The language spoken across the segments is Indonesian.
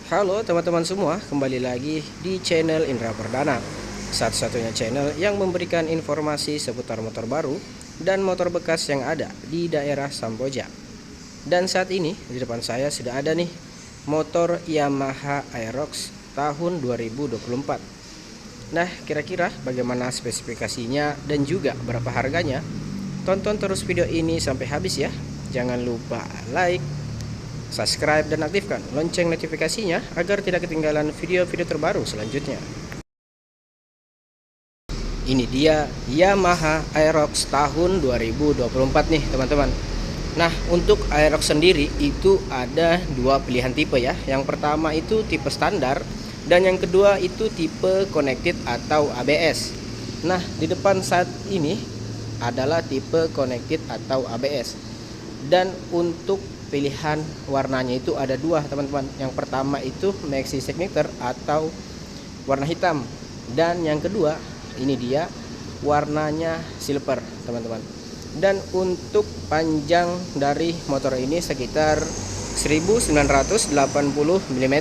Halo teman-teman semua, kembali lagi di channel Indra Perdana, satu-satunya channel yang memberikan informasi seputar motor baru dan motor bekas yang ada di daerah Samboja. Dan saat ini di depan saya sudah ada nih motor Yamaha Aerox tahun 2024. Nah, kira-kira bagaimana spesifikasinya dan juga berapa harganya? Tonton terus video ini sampai habis ya. Jangan lupa like, subscribe dan aktifkan lonceng notifikasinya agar tidak ketinggalan video-video terbaru selanjutnya. Ini dia Yamaha Aerox tahun 2024 nih teman-teman. Nah, untuk Aerox sendiri itu ada dua pilihan tipe ya. Yang pertama itu tipe standar dan yang kedua itu tipe connected atau ABS. Nah, di depan saat ini adalah tipe connected atau ABS. Dan untuk pilihan warnanya itu ada dua teman-teman. Yang pertama itu maxi signature atau warna hitam, dan yang kedua ini dia warnanya silver teman-teman. Dan untuk panjang dari motor ini sekitar 1980 mm,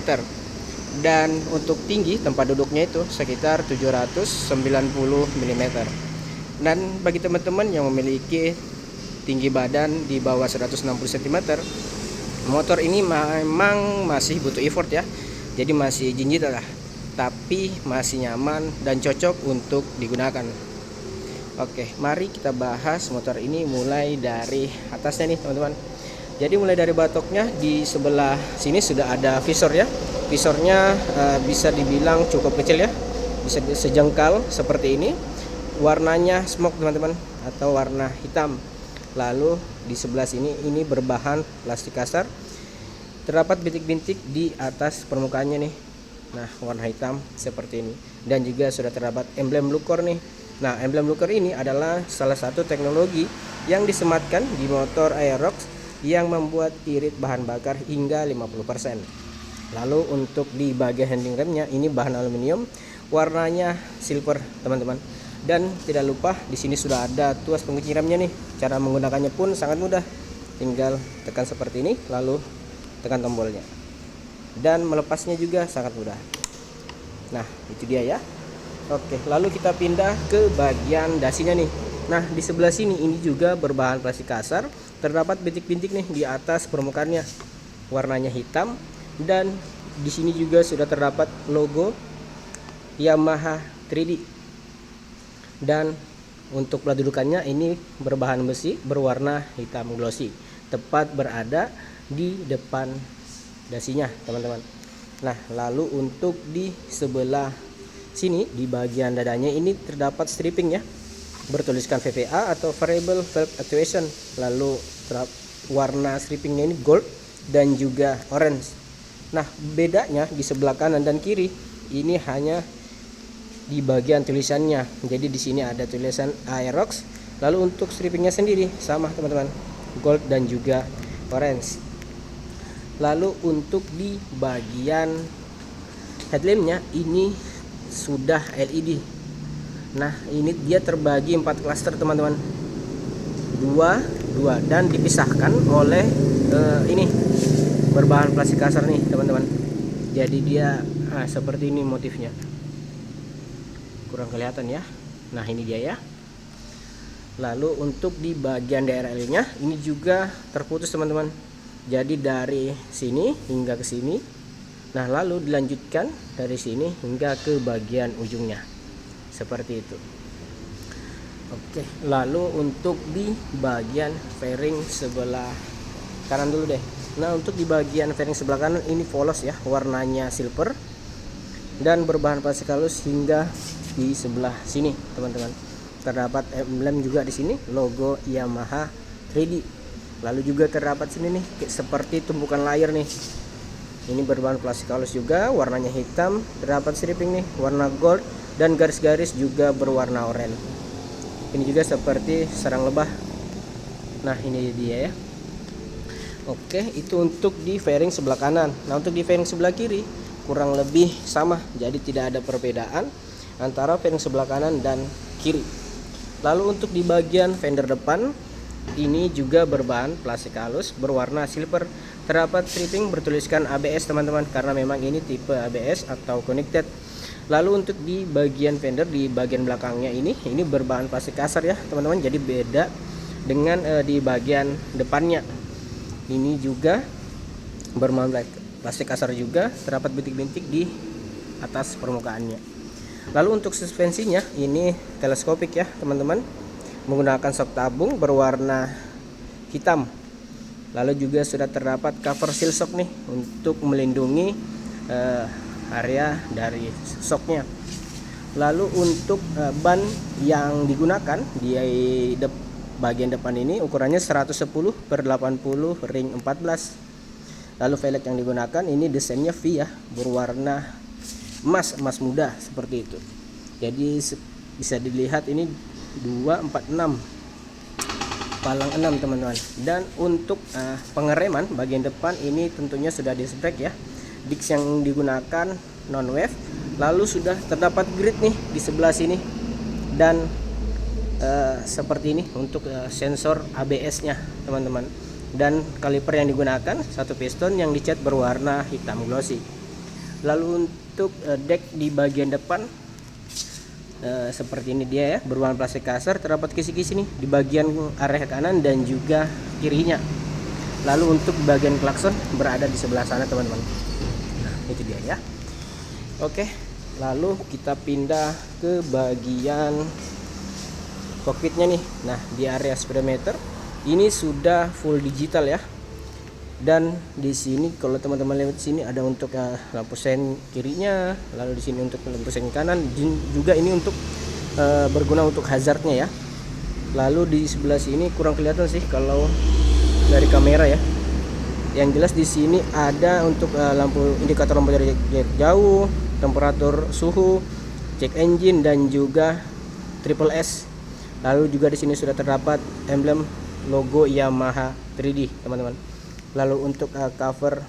dan untuk tinggi tempat duduknya itu sekitar 790 mm. Dan bagi teman-teman yang memiliki tinggi badan di bawah 160 cm, motor ini memang masih butuh effort ya, jadi masih jinjit lah, tapi masih nyaman dan cocok untuk digunakan. Oke, mari kita bahas motor ini mulai dari atasnya nih teman-teman. Jadi mulai dari batoknya, di sebelah sini sudah ada visor ya. Visornya bisa dibilang cukup kecil ya, bisa sejengkal seperti ini. Warnanya smoke teman-teman, atau warna hitam. Lalu di sebelah sini ini berbahan plastik kasar. Terdapat bintik-bintik di atas permukaannya nih. Nah, warna hitam seperti ini. Dan juga sudah terdapat emblem Lucor nih. Nah, emblem Lucor ini adalah salah satu teknologi yang disematkan di motor Aerox yang membuat irit bahan bakar hingga 50%. Lalu untuk di bagian handling remnya ini bahan aluminium, warnanya silver teman-teman. Dan tidak lupa di sini sudah ada tuas pengunci remnya nih. Cara menggunakannya pun sangat mudah. Tinggal tekan seperti ini lalu tekan tombolnya. Dan melepasnya juga sangat mudah. Nah, itu dia ya. Oke, lalu kita pindah ke bagian dasinya nih. Nah, di sebelah sini ini juga berbahan plastik kasar. Terdapat bintik-bintik nih di atas permukaannya. Warnanya hitam, dan di sini juga sudah terdapat logo Yamaha 3D. Dan untuk plat dudukannya ini berbahan besi berwarna hitam glossy, tepat berada di depan dasinya teman-teman. Nah, lalu untuk di sebelah sini di bagian dadanya ini terdapat stripping ya, bertuliskan VVA atau variable valve actuation. Lalu warna strippingnya ini gold dan juga orange. Nah, bedanya di sebelah kanan dan kiri ini hanya di bagian tulisannya. Jadi di sini ada tulisan Aerox. Lalu untuk strippingnya sendiri sama teman-teman, gold dan juga orange. Lalu untuk di bagian headlampnya ini sudah LED. Nah, ini dia terbagi 4 klaster teman-teman, dua dan dipisahkan oleh ini berbahan plastik kasar nih teman-teman. Jadi dia seperti ini motifnya, kurang kelihatan ya. Nah, ini dia ya. Lalu untuk di bagian DRL nya ini juga terputus teman-teman. Jadi dari sini hingga ke sini. Nah, lalu dilanjutkan dari sini hingga ke bagian ujungnya. Seperti itu. Oke, lalu untuk di bagian fairing sebelah kanan dulu deh. Nah, untuk di bagian fairing sebelah kanan ini polos ya, warnanya silver dan berbahan plastik halus hingga di sebelah sini teman-teman. Terdapat emblem juga di sini, logo Yamaha 3D. Lalu juga terdapat sini nih seperti tumpukan layar nih. Ini berbahan plastik halus juga, warnanya hitam. Terdapat stripping nih warna gold dan garis-garis juga berwarna oranye. Ini juga seperti sarang lebah. Nah, ini dia ya. Oke, itu untuk di fairing sebelah kanan. Nah, untuk di fairing sebelah kiri kurang lebih sama, jadi tidak ada perbedaan antara fairing sebelah kanan dan kiri. Lalu untuk di bagian fender depan ini juga berbahan plastik halus berwarna silver terdapat stripping bertuliskan ABS teman-teman, karena memang ini tipe ABS atau connected. Lalu untuk di bagian fender, di bagian belakangnya ini berbahan plastik kasar ya teman-teman, jadi beda dengan di bagian depannya. Ini juga berbahan plastik kasar juga, terdapat bintik-bintik di atas permukaannya. Lalu untuk suspensinya ini teleskopik ya teman-teman, menggunakan shock tabung berwarna hitam. Lalu juga sudah terdapat cover seal shock nih untuk melindungi area dari shocknya. Lalu untuk ban yang digunakan di bagian depan ini ukurannya 110/80 ring 14. Lalu velg yang digunakan ini desainnya V ya, berwarna emas muda seperti itu. Jadi bisa dilihat ini 246 palang 6 teman-teman. Dan untuk pengereman bagian depan ini tentunya sudah disc brake ya. Disc yang digunakan non wave. Lalu sudah terdapat grid nih di sebelah sini, dan seperti ini untuk sensor ABS-nya teman-teman. Dan kaliper yang digunakan satu piston yang dicat berwarna hitam glossy. Lalu untuk deck di bagian depan seperti ini dia ya, berwarna plastik kasar, terdapat kisi-kisi nih di bagian area kanan dan juga kirinya. Lalu untuk bagian klakson berada di sebelah sana teman-teman. Nah itu dia ya. Oke, lalu kita pindah ke bagian kokpitnya nih. Nah di area speedometer ini sudah full digital ya. Dan di sini kalau teman-teman lihat sini ada untuk lampu sen kirinya, lalu di sini untuk lampu sen kanan, juga ini untuk berguna untuk hazardnya ya. Lalu di sebelah sini kurang kelihatan sih kalau dari kamera ya. Yang jelas di sini ada untuk lampu indikator lampu jarak jauh, temperatur suhu, cek engine dan juga triple S. Lalu juga di sini sudah terdapat emblem logo Yamaha 3D teman-teman. Lalu untuk cover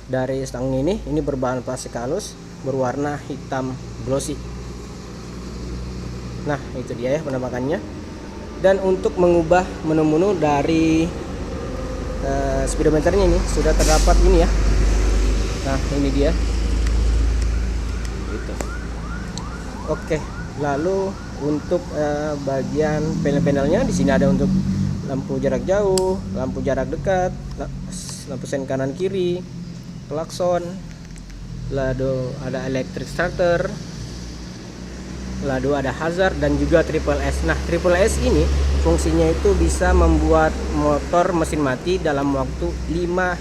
dari stang ini berbahan plastik halus berwarna hitam glossy. Nah itu dia ya penampakannya. Dan untuk mengubah menu-menu dari speedometernya ini sudah terdapat ini ya. Nah ini dia gitu. Oke, lalu untuk bagian panel-panelnya di sini ada untuk lampu jarak jauh, lampu jarak dekat, lampu sen kanan kiri, klakson, lalu ada electric starter, lalu ada hazard dan juga triple S. Nah triple S ini fungsinya itu bisa membuat motor mesin mati dalam waktu 5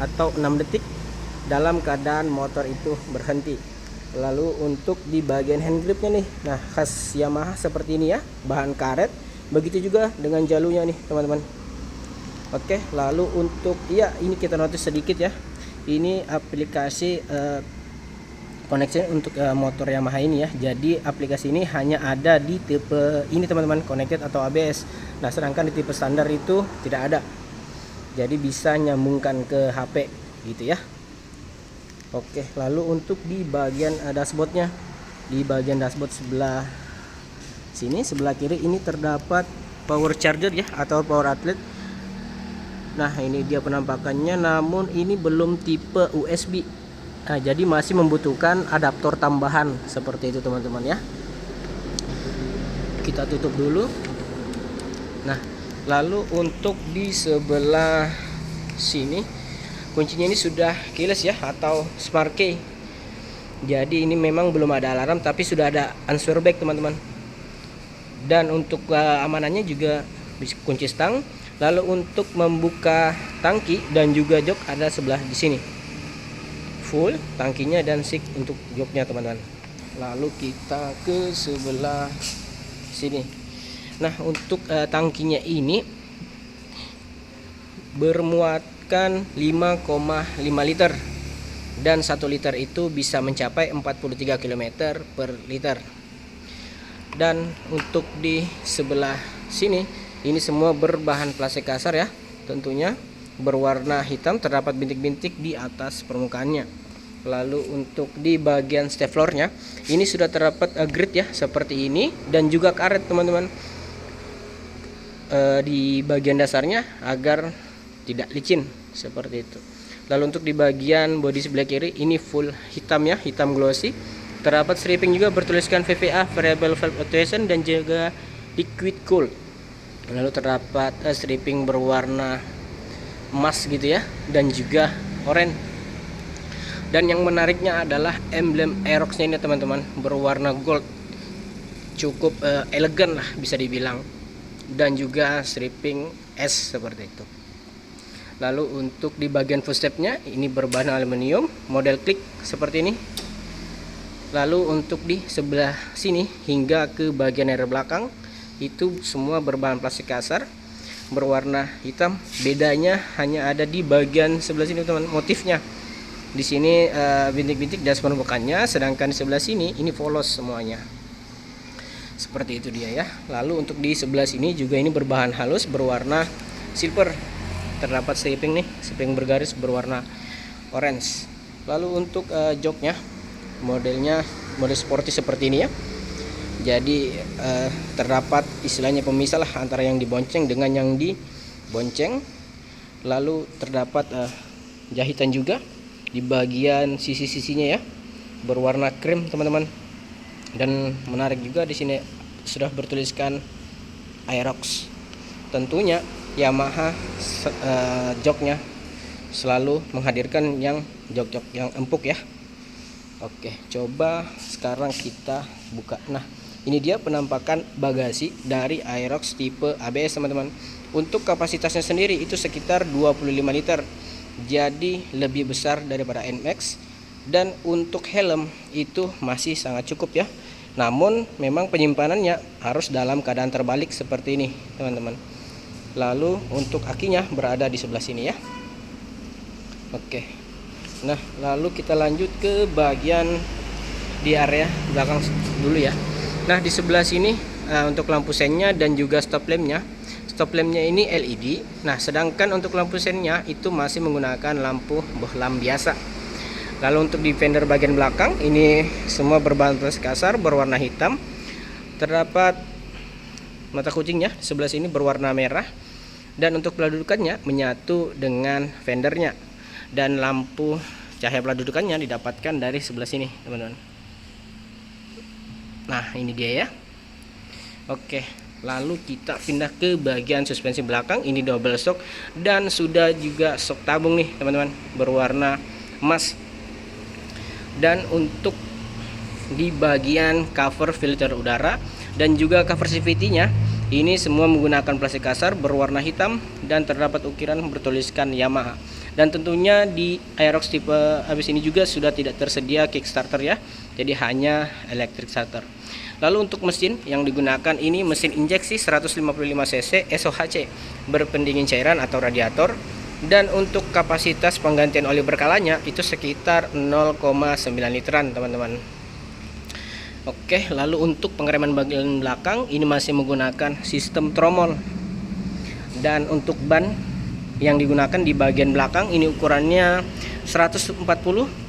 atau 6 detik dalam keadaan motor itu berhenti. Lalu untuk di bagian hand gripnya nih, nah khas Yamaha seperti ini ya, bahan karet. Begitu juga dengan jalurnya nih teman-teman. Oke, lalu untuk ini kita notice sedikit ya, ini aplikasi connection untuk motor Yamaha ini ya. Jadi aplikasi ini hanya ada di tipe ini teman-teman, connected atau ABS. Nah sedangkan di tipe standar itu tidak ada, jadi bisa nyambungkan ke HP gitu ya. Oke, lalu untuk di bagian dashboardnya, di bagian dashboard sebelah sini sebelah kiri ini terdapat power charger ya atau power outlet. Nah ini dia penampakannya, namun ini belum tipe USB. Nah jadi masih membutuhkan adaptor tambahan seperti itu teman-teman ya. Kita tutup dulu. Nah lalu untuk di sebelah sini kuncinya ini sudah keyless ya atau smart key. Jadi ini memang belum ada alarm, tapi sudah ada answer back teman-teman. Dan untuk keamanannya juga kunci stang. Lalu untuk membuka tangki dan juga jok ada sebelah di sini. Full tangkinya dan sig untuk joknya teman-teman. Lalu kita ke sebelah sini. Nah untuk tangkinya ini bermuatkan 5,5 liter. Dan 1 liter itu bisa mencapai 43 km per liter. Dan untuk di sebelah sini ini semua berbahan plastik kasar ya, tentunya berwarna hitam, terdapat bintik-bintik di atas permukaannya. Lalu untuk di bagian steplernya ini sudah terdapat grid ya seperti ini, dan juga karet teman-teman di bagian dasarnya agar tidak licin. seperti itu. Lalu untuk di bagian bodi sebelah kiri ini full hitam ya, hitam glossy. Terdapat stripping juga bertuliskan VVA variable valve actuation dan juga liquid cool. Lalu terdapat stripping berwarna emas gitu ya, dan juga oranye. Dan yang menariknya adalah emblem Aerox-nya ini teman-teman, berwarna gold, cukup elegan lah bisa dibilang, dan juga stripping S seperti itu. Lalu untuk di bagian footstep-nya ini berbahan aluminium, model klik seperti ini. Lalu untuk di sebelah sini hingga ke bagian air belakang itu semua berbahan plastik kasar berwarna hitam. Bedanya hanya ada di bagian sebelah sini teman, motifnya. Di sini bintik-bintik dan permukaannya, sedangkan di sebelah sini ini polos semuanya. Seperti itu dia ya. Lalu untuk di sebelah sini juga ini berbahan halus berwarna silver. Terdapat stripping nih, stripping bergaris berwarna orange. Lalu untuk joknya, modelnya model sporty seperti ini ya. Jadi terdapat istilahnya pemisah lah antara yang dibonceng dengan yang dibonceng. Lalu terdapat jahitan juga di bagian sisi-sisinya ya, berwarna krim teman-teman. Dan menarik juga di sini sudah bertuliskan Aerox. Tentunya Yamaha joknya selalu menghadirkan yang jok-jok yang empuk ya. Oke, coba sekarang kita buka. Nah, ini dia penampakan bagasi dari Aerox tipe ABS teman-teman. Untuk kapasitasnya sendiri itu sekitar 25 liter. Jadi lebih besar daripada NMAX. Dan untuk helm itu masih sangat cukup ya. Namun memang penyimpanannya harus dalam keadaan terbalik seperti ini teman-teman. Lalu untuk akinya berada di sebelah sini ya. Oke. Nah, lalu kita lanjut ke bagian di area belakang dulu ya. Nah, di sebelah sini untuk lampu sennya dan juga stop lampnya. Stop lampnya ini LED. Nah, sedangkan untuk lampu sennya itu masih menggunakan lampu bohlam biasa. Lalu untuk di fender bagian belakang ini semua berbahan plastik kasar berwarna hitam. Terdapat mata kucingnya di sebelah sini berwarna merah. Dan untuk peladudukannya menyatu dengan fendernya. Dan lampu cahaya peladudukannya didapatkan dari sebelah sini teman-teman. Nah, ini dia ya. Oke, lalu kita pindah ke bagian suspensi belakang. Ini double shock dan sudah juga shock tabung nih teman-teman, berwarna emas. Dan untuk di bagian cover filter udara dan juga cover CVT-nya ini semua menggunakan plastik kasar berwarna hitam dan terdapat ukiran bertuliskan Yamaha. Dan tentunya di Aerox tipe ABS ini juga sudah tidak tersedia kickstarter ya, jadi hanya electric starter. Lalu untuk mesin yang digunakan ini mesin injeksi 155 cc SOHC berpendingin cairan atau radiator. Dan untuk kapasitas penggantian oli berkalanya itu sekitar 0,9 literan teman-teman. Oke, lalu untuk pengereman bagian belakang ini masih menggunakan sistem tromol. Dan untuk ban yang digunakan di bagian belakang ini ukurannya 140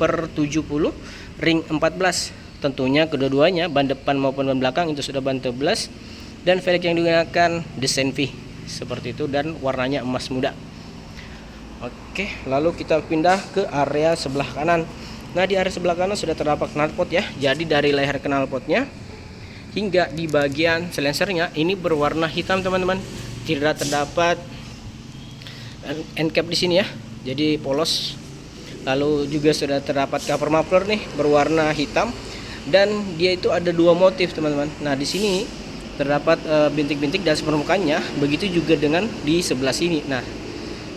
per 70 ring 14. Tentunya kedua-duanya ban depan maupun ban belakang itu sudah ban 13. Dan velg yang digunakan desain V seperti itu dan warnanya emas muda. Oke, lalu kita pindah ke area sebelah kanan. Nah, di area sebelah kanan sudah terdapat knalpot ya. Jadi dari leher knalpotnya hingga di bagian silencernya ini berwarna hitam teman-teman. Tidak terdapat end cap di sini ya. Jadi polos. Lalu juga sudah terdapat cover muffler nih berwarna hitam dan dia itu ada dua motif teman-teman. Nah, di sini terdapat bintik-bintik dan permukaannya. Begitu juga dengan di sebelah sini. Nah,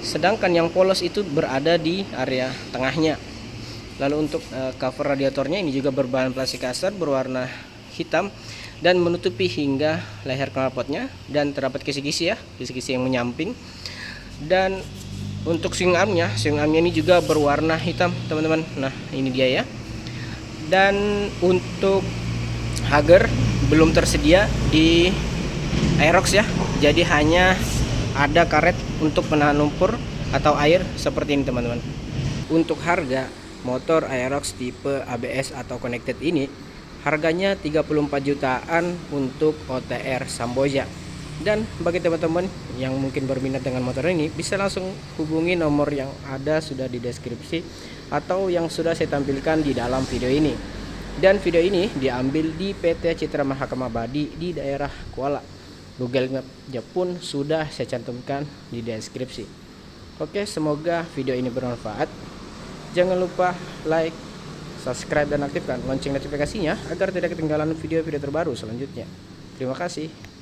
sedangkan yang polos itu berada di area tengahnya. Lalu untuk cover radiatornya ini juga berbahan plastik kasar berwarna hitam dan menutupi hingga leher knalpotnya dan terdapat kisi-kisi ya, kisi-kisi yang menyamping. Dan untuk swing armnya ini juga berwarna hitam teman-teman. Nah, ini dia ya. Dan untuk hager belum tersedia di Aerox ya. Jadi hanya ada karet untuk penahan lumpur atau air seperti ini teman-teman. Untuk harga motor Aerox tipe ABS atau connected ini harganya 34 jutaan untuk OTR Samboja. Dan bagi teman-teman yang mungkin berminat dengan motor ini, bisa langsung hubungi nomor yang ada sudah di deskripsi atau yang sudah saya tampilkan di dalam video ini. Dan video ini diambil di PT Citra Mahakam Abadi di daerah Kuala. Google Map-nya pun sudah saya cantumkan di deskripsi. Oke, semoga video ini bermanfaat. Jangan lupa like, subscribe, dan aktifkan lonceng notifikasinya agar tidak ketinggalan video-video terbaru selanjutnya. Terima kasih.